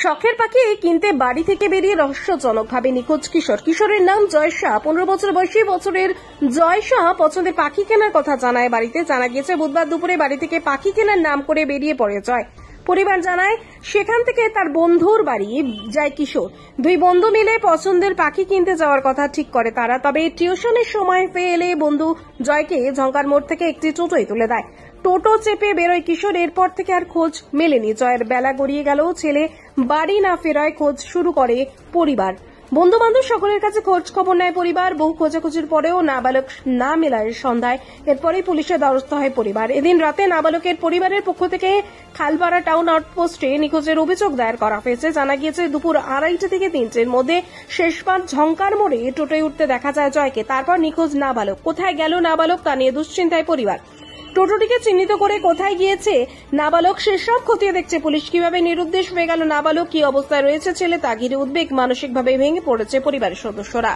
শখের পাখি কিনতে বাড়ি থেকে বেরিয়ে রহস্যজনকভাবে নিখোঁজ কিশোর। কিশোরের নাম জয় শাহ। 15 বছর বয়সী বছরের জয় শাহ পছন্দের পাখি কেনার কথা জানায় বাড়িতে। জানা গিয়েছে বুধবার দুপুরে বাড়ি থেকে পাখি কেনার নাম করে বেরিয়ে পড়ে জয়। পরিবার জানায় সেখান থেকে তার বন্ধুর বাড়ি যায় কিশোর। দুই বন্ধু মিলে পছন্দের পাখি কিনতে যাওয়ার কথা ঠিক করে তারা। তবে টিউশনের সময় পেয়ে বন্ধু জয়কে ঝঙ্কার মোড় থেকে একটি টোটোয় তুলে দেয়। টোটো চেপে বেরোয় কিশোর। এরপর থেকে আর খোঁজ মেলেনি জয়ের। বেলা গড়িয়ে গেলেও ছেলে বাড়ি না ফেরায় খোঁজ শুরু করে পরিবার। বন্ধু বান্ধব সকলের কাছে খোঁজ খবর নেয় পরিবার। বহু খোঁজাখুঁজির পরেও নাবালক না মেলায় সন্ধ্যায় এরপরেই পুলিশের দ্বারস্থ হয় পরিবার। এদিন রাতে নাবালকের পরিবারের পক্ষ থেকে খালপাড়া টাউন আউটপোস্টে নিখোঁজের অভিযোগ দায়ের করা হয়েছে। জানা গিয়েছে দুপুর 2:30 থেকে 3টের মধ্যে শেষবার ঝঙ্কার মোড়ে টোটোয় উঠতে দেখা যায় জয়কে। তারপর নিখোঁজ নাবালক। কোথায় গেল নাবালক তা নিয়ে দুশ্চিন্তায় পরিবার। টোটোটিকে চিহ্নিত করে কোথায় গিয়েছে নাবালক সেসব খতিয়ে দেখছে পুলিশ। কিভাবে নিরুদ্দেশ হয়ে গেল নাবালক, কি অবস্থায় রয়েছে ছেলে তা ঘিরে উদ্বেগ। মানসিকভাবে ভেঙে পড়েছে পরিবারের সদস্যরা।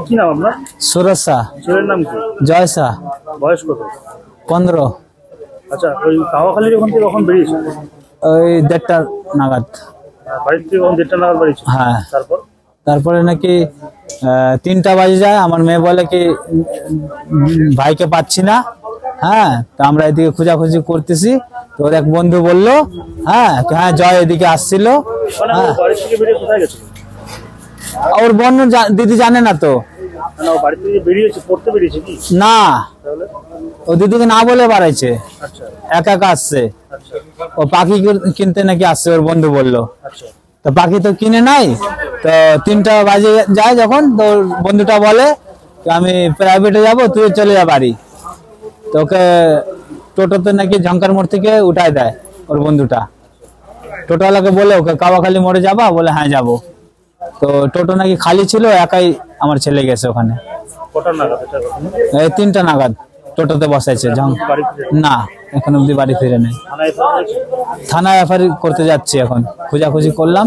কি নাম আপনার? সুরজ শাহ। ছেলের নাম কি? জয় শাহ। বয়স কত? 15। আচ্ছা, ওই কাওয়াখালীর ওখান থেকে কখন বেরিয়েছে? ওই 1:30 নাগাদ। বাড়ি থেকে কখন 1:30 নাগাদ বেরিয়েছে? হ্যাঁ। তারপরে নাকি 3টা বাজে যায়। আমার মেয়ে বলে কি ভাইকে পাচ্ছি না। হ্যাঁ, তো আমরা এদিকে খোঁজাখুঁজি করতেছি। তো ওর এক বন্ধু বললো হ্যাঁ জয় এদিকে আসছিল। হ্যাঁ, বাড়ি থেকে বেরিয়ে কোথায় গেছে? ওর বোন দিদি জানে না তো। না, ও বাড়ি থেকে বেরিয়েছে, পড়তে বেরিয়েছে কি? না, তাহলে ও দিদিকে না বলে বাড়াইছে। আচ্ছা একা একা আসছে। আচ্ছা ও পাখি কিনতে নাকি আসছে, ওর বন্ধু বললো। আচ্ছা তো পাখি তো কিনে নাই। তো 3টা বাজে যায় যখন, তো ওর বন্ধুটা বলে আমি প্রাইভেটে যাব, তুই চলে যা বাড়ি। তো ওকে টোটোতে নাকি ঝঙ্কার মোড় থেকে উঠায় দেয় ওর বন্ধুটা। টোটোওয়ালাকে বলে ওকে কাওয়াখালী মোড়ে যাবা, বলে হ্যাঁ যাবো। তো টোটো নাকি খালি ছিল, একাই আমার ছেলে গেছে ওখানে। কটার নাগাদ এটা? এই 3টা নাগাদ টোটোতে বসাইছে। না, এখন অব্দি বাড়ি ফিরে নেই। থানায় এফআইআর করতে যাচ্ছি, এখন খোঁজাখুঁজি করলাম।